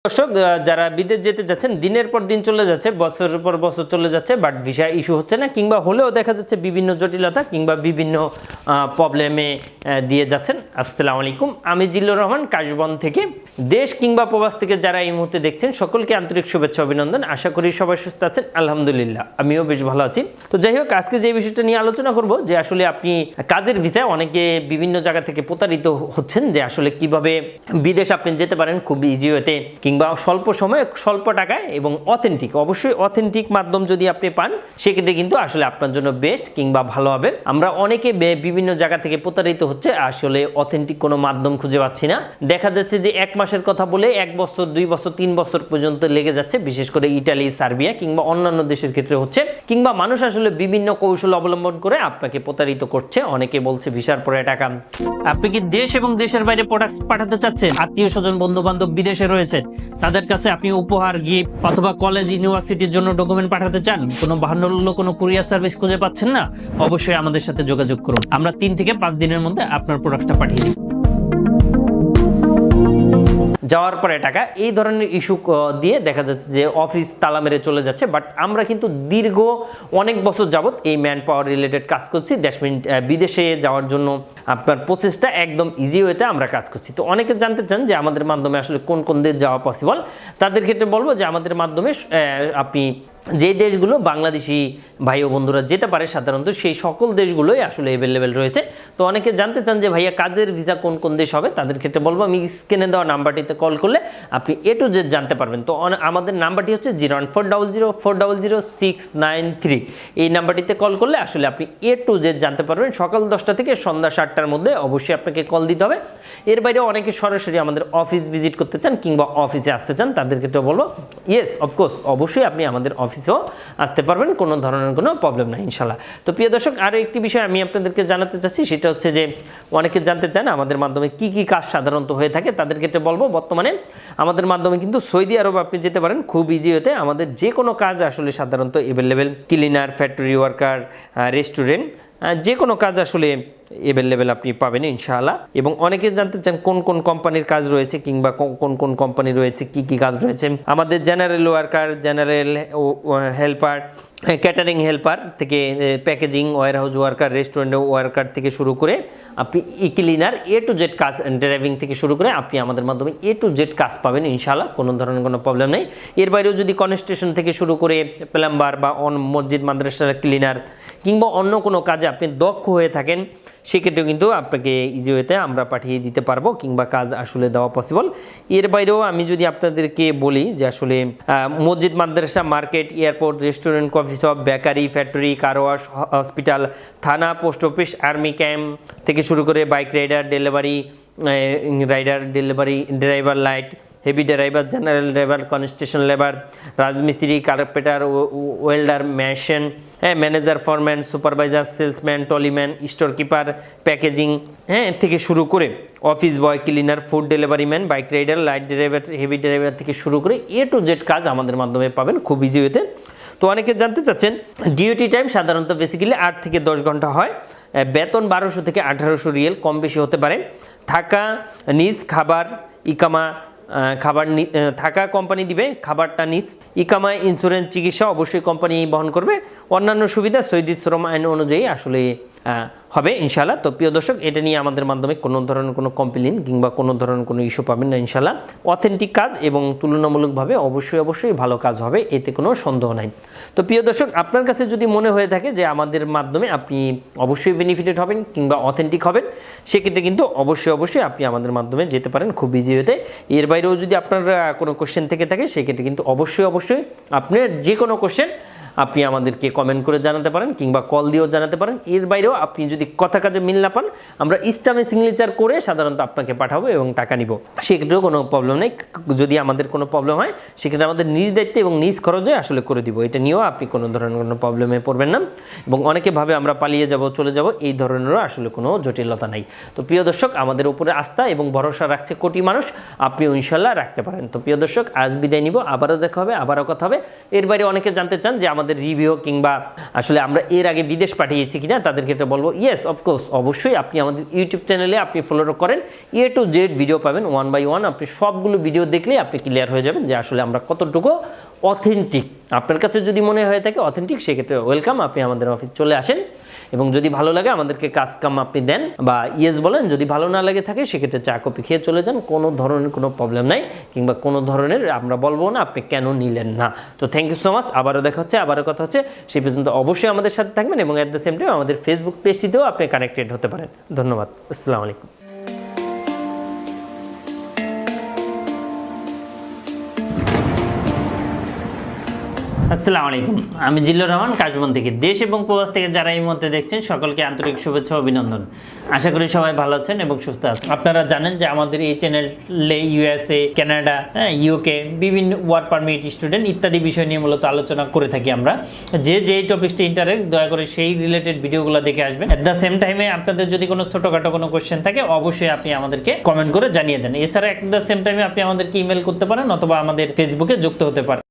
দর্শক যারা বিদেশ যেতে যাচ্ছেন দিনের পর দিন চলে যাচ্ছে, বছরের পর বছর চলে যাচ্ছে, বাট ভিসা ইস্যু হচ্ছে না, কিংবা হলেও দেখা যাচ্ছে বিভিন্ন জটিলতা কিংবা বিভিন্ন প্রবলেমে দিয়ে যাচ্ছেন। আসসালামু আলাইকুম, আমি জিল্লুর রহমান কাশবন থেকে। দেশ কিংবা প্রবাস থেকে যারা এই মুহূর্তে দেখছেন সকলকে আন্তরিক শুভেচ্ছা অভিনন্দন। আশা করি সবাই সুস্থ আছেন, আলহামদুলিল্লাহ আমিও বেশ ভালো আছি। তো যাই হোক, আজকে যে বিষয়টা নিয়ে আলোচনা করব যে আসলে আপনি কাজের ভিসায় অনেকে বিভিন্ন জায়গা থেকে প্রতারিত হচ্ছেন, যে আসলে কিভাবে বিদেশ আপনি যেতে পারেন খুব ইজি ওয়েতে কিংবা স্বল্প সময়ে স্বল্প টাকায় এবং অথেন্টিক, অবশ্যই অথেন্টিক মাধ্যম যদি আপনি পান সেক্ষেত্রে কিন্তু আসলে আপনার জন্য বেস্ট কিংবা ভালো হবে। আমরা অনেকে বিভিন্ন জায়গা থেকে প্রতারিত হচ্ছে, আসলে অথেন্টিক কোনো মাধ্যম খুঁজে পাচ্ছি না। দেখা যাচ্ছে যে 1 মাসের কথা বলে 1 বছর 2 বছর 3 বছর পর্যন্ত লেগে যাচ্ছে, বিশেষ করে ইটালি, সার্বিয়া কিংবা অন্যান্য দেশের ক্ষেত্রে হচ্ছে, কিংবা মানুষ আসলে বিভিন্ন কৌশল অবলম্বন করে আপনাকে প্রতারিত করছে। অনেকে বলছে ভিসার পরে টাকা। আপনি কি দেশ এবং দেশের বাইরে প্রোডাক্ট পাঠাতে চাচ্ছেন, আত্মীয় স্বজন বন্ধু বান্ধব বিদেশে রয়েছে, তাদের কাছে আপনি উপহার, গিফট অথবা কলেজ ইউনিভার্সিটির জন্য ডকুমেন্ট পাঠাতে চান, কোনো বাহান্ন কোনো কুরিয়ার সার্ভিস খুঁজে পাচ্ছেন না, অবশ্যই আমাদের সাথে যোগাযোগ করুন। আমরা 3 থেকে 5 দিনের মধ্যে আপনার প্রোডাক্টটা পাঠিয়ে দিই। যাওয়ার পরে টাকা, এই ধরনের ইস্যু দিয়ে দেখা যাচ্ছে যে অফিস তালা মেরে চলে যাচ্ছে। বাট আমরা কিন্তু দীর্ঘ অনেক বছর যাবত এই ম্যান পাওয়ার রিলেটেড কাজ করছি। বিদেশে যাওয়ার জন্য আপনার প্রসেসটা একদম ইজি ওয়েতে আমরা কাজ করছি। তো অনেকে জানতে চান যে আমাদের মাধ্যমে আসলে কোন কোন দেশ যাওয়া পসিবল। তাদের ক্ষেত্রে বলবো যে আমাদের মাধ্যমে আপনি যে দেশগুলো বাংলাদেশি ভাই ও বন্ধুরা যেতে পারে সাধারণত সেই সকল দেশগুলোই আসলে অ্যাভেলেবেল রয়েছে। তো অনেকে জানতে চান যে ভাইয়া কাজের ভিসা কোন কোন দেশ হবে, তাদের ক্ষেত্রে বলবো আমি স্ক্রিনে দেওয়া নাম্বারটিতে কল করলে আপনি A to Z জানতে পারবেন। তো আমাদের নাম্বারটি হচ্ছে 01400493693। এই নাম্বারটিতে কল করলে আসলে আপনি A to Z জানতে পারবেন। সকাল 10টা থেকে সন্ধ্যা 7টার মধ্যে অবশ্যই আপনাকে কল দিতে হবে। এর বাইরে অনেকে সরাসরি আমাদের অফিস ভিজিট করতে চান কিংবা অফিসে আসতে চান, তাদের ক্ষেত্রে বলবো ইয়েস অফকোর্স, অবশ্যই আপনি আমাদের অফিসেও আসতে পারবেন, কোনো ধরনের কোনো প্রবলেম নাই ইনশাল্লাহ। তো প্রিয় দর্শক, আরও একটি বিষয় আমি আপনাদেরকে জানাতে চাচ্ছি, সেটা হচ্ছে যে অনেকে জানতে চান আমাদের মাধ্যমে কি কি কাজ সাধারণত হয়ে থাকে। তাদের ক্ষেত্রে বলবো বর্তমানে আমাদের মাধ্যমে কিন্তু সৌদি আরব আপনি যেতে পারেন খুব ইজি হতে। আমাদের যে কোনো কাজ আসলে সাধারণত available, cleaner, factory worker, restaurant, যে কোনো কাজ আসলে অ্যাভেলেবেল আপনি পাবেন ইনশাআল্লাহ। এবং অনেকে জানতে চান কোন কোন কোম্পানির কাজ রয়েছে কিংবা কোন কোন কোম্পানি রয়েছে, কি কি কাজ রয়েছে। আমাদের general worker, general helper, catering helper থেকে packaging, warehouse worker, restaurant worker থেকে শুরু করে আপনি ক্লিনার A to Z কাজ, ড্রাইভিং থেকে শুরু করে আপনি আমাদের মাধ্যমে A to Z কাজ পাবেন ইনশাআল্লাহ, কোনো ধরনের কোনো প্রবলেম নেই। এর বাইরেও যদি কনস্ট্রাকশন থেকে শুরু করে প্লাম্বার বা মসজিদ মাদ্রাসার ক্লিনার কিংবা অন্য কোনো কাজে আপনি দক্ষ হয়ে থাকেন, সেক্ষেত্রেও কিন্তু আপনাকে ইজি ওয়েতে আমরা পাঠিয়ে দিতে পারবো কিংবা কাজ আসলে দেওয়া পসিবল। এর বাইরেও আমি যদি আপনাদেরকে বলি যে আসলে মসজিদ মাদ্রাসা, market, airport, restaurant, coffee shop, bakery, factory, car wash, hospital, থানা, পোস্ট অফিস, আর্মি ক্যাম্প থেকে শুরু করে bike rider, delivery driver, light heavy driver, general driver, construction labour, রাজমিস্ত্রি, carpenter, welder, machine, manager, foreman, supervisor, salesman, trolleyman, store keeper, packaging থেকে শুরু করে office boy, cleaner, food delivery man, bike rider, light driver, heavy driver থেকে শুরু করে A to Z কাজ আমাদের মাধ্যমে পাবেন খুব ইজি হতে। তো অনেকে জানতে চাচ্ছেন ডিউটি টাইম সাধারণত বেসিক্যালি 8 থেকে 10 ঘন্টা হয়। বেতন 1200 থেকে 1800 রিয়েল, কম বেশি হতে পারে। থাকা নিজ, খাবার ইকামা, খাবার থাকা কোম্পানি দিবে, খাবারটা নিজ, ইকামা, ইন্স্যুরেন্স, চিকিৎসা অবশ্যই কোম্পানি বহন করবে। অন্যান্য সুবিধা সৌদি শ্রম আইন অনুযায়ী আসলে হবে ইনশাআল্লাহ। তো প্রিয় দর্শক, এটা নিয়ে আমাদের মাধ্যমে কোনো ধরনের কোনো কমপ্লেইন কিংবা কোনো ধরনের কোনো ইস্যু পাবেন না ইনশাআল্লাহ। অথেন্টিক কাজ এবং তুলনামূলকভাবে অবশ্যই ভালো কাজ হবে, এতে কোনো সন্দেহ নাই। তো প্রিয় দর্শক, আপনার কাছে যদি মনে হয়ে থাকে যে আমাদের মাধ্যমে আপনি অবশ্যই বেনিফিটেড হবেন কিংবা অথেন্টিক হবেন, সেক্ষেত্রে কিন্তু অবশ্যই আপনি আমাদের মাধ্যমে যেতে পারেন খুব ইজি হতে। এর বাইরেও যদি আপনার কোনো কোশ্চেন থেকে থাকে, সেক্ষেত্রে কিন্তু অবশ্যই আপনার যে কোনো কোশ্চেন আপনি আমাদেরকে কমেন্ট করে জানাতে পারেন কিংবা কল দিয়েও জানাতে পারেন। এর বাইরেও আপনি যদি কথা কাজে মিল না পান, আমরা স্ট্যাম্পে সিগনেচার করে সাধারণত আপনাকে পাঠাবো এবং টাকা নিব, সেক্ষেত্রেও কোনো প্রবলেম নেই। যদি আমাদের কোনো প্রবলেম হয়, সেক্ষেত্রে আমাদের নিজ দায়িত্বে এবং নিজ খরচে আসলে করে দিব, এটা নিয়েও আপনি কোনো ধরনের কোনো প্রবলেমে পড়বেন না। এবং অনেকে ভাবে আমরা পালিয়ে যাব, চলে যাব, এই ধরনেরও আসলে কোনো জটিলতা নাই। তো প্রিয় দর্শক, আমাদের উপরে আস্থা এবং ভরসা রাখছে কোটি মানুষ, আপনিও ইনশাল্লাহ রাখতে পারেন। তো প্রিয় দর্শক, আজ বিদায় নিব, আবারও দেখা হবে, আবারও কথা হবে। এর বাইরে অনেকে জানতে চান যে আমাদের আমাদের রিভিউ কিংবা আসলে আমরা এর আগে বিদেশ পাঠিয়েছি কিনা তাদের ক্ষেত্রে বলবো ইয়েস অফকোর্স, অবশ্যই আপনি আমাদের ইউটিউব চ্যানেলে আপনি ফলো করেন, A to Z ভিডিও পাবেন 1 by 1। আপনি সবগুলো ভিডিও দেখলেই আপনি ক্লিয়ার হয়ে যাবেন যে আসলে আমরা কতটুকু অথেন্টিক। আপনার কাছে যদি মনে হয়ে থাকে অথেন্টিক, সেক্ষেত্রে ওয়েলকাম, আপনি আমাদের অফিস চলে আসেন এবং যদি ভালো লাগে আমাদেরকে কাজ কাম আপনি দেন বা ইয়েস বলেন। যদি ভালো না লাগে থাকে সেক্ষেত্রে চা কফি খেয়ে চলে যান, কোনো ধরনের কোনো প্রবলেম নাই, কিংবা কোনো ধরনের আমরা বলবো না আপনি কেন নিলেন না। তো থ্যাংক ইউ সো মাচ, আবারও দেখা হচ্ছে, আবারও কথা হচ্ছে। সেই পর্যন্ত অবশ্যই আমাদের সাথে থাকবেন এবং অ্যাট দ্য সেম টাইম আমাদের ফেসবুক পেজটিতেও আপনি কানেক্টেড হতে পারেন। ধন্যবাদ, আসসালামু আলাইকুম। আসসালামু আলাইকুম, আমি জিল্লুর রহমান কাশবন থেকে। দেশ এবং প্রবাস থেকে যারা এই মুহূর্তে দেখছেন সকলকে আন্তরিক শুভেচ্ছা ও অভিনন্দন। আশা করি সবাই ভালো আছেন এবং সুস্থ আছেন। আপনারা জানেন যে আমাদের এই চ্যানেলে USA, কানাডা, UK বিভিন্ন ওয়ার্ক পারমিট, স্টুডেন্ট ইত্যাদি বিষয় নিয়ে মূলত আলোচনা করে থাকি আমরা। যে টপিকসটি ইন্টারেস্ট, দয়া করে সেই রিলেটেড ভিডিওগুলো দেখে আসবেন। অ্যাট দ্য সেম টাইমে আপনাদের যদি কোনো ছোটোখাটো কোনো কোয়েশ্চেন থাকে অবশ্যই আপনি আমাদেরকে কমেন্ট করে জানিয়ে দেন। এছাড়া অ্যাট দ্য সেম টাইমে আপনি আমাদেরকে ইমেল করতে পারেন অথবা আমাদের ফেসবুকে যুক্ত হতে পারেন।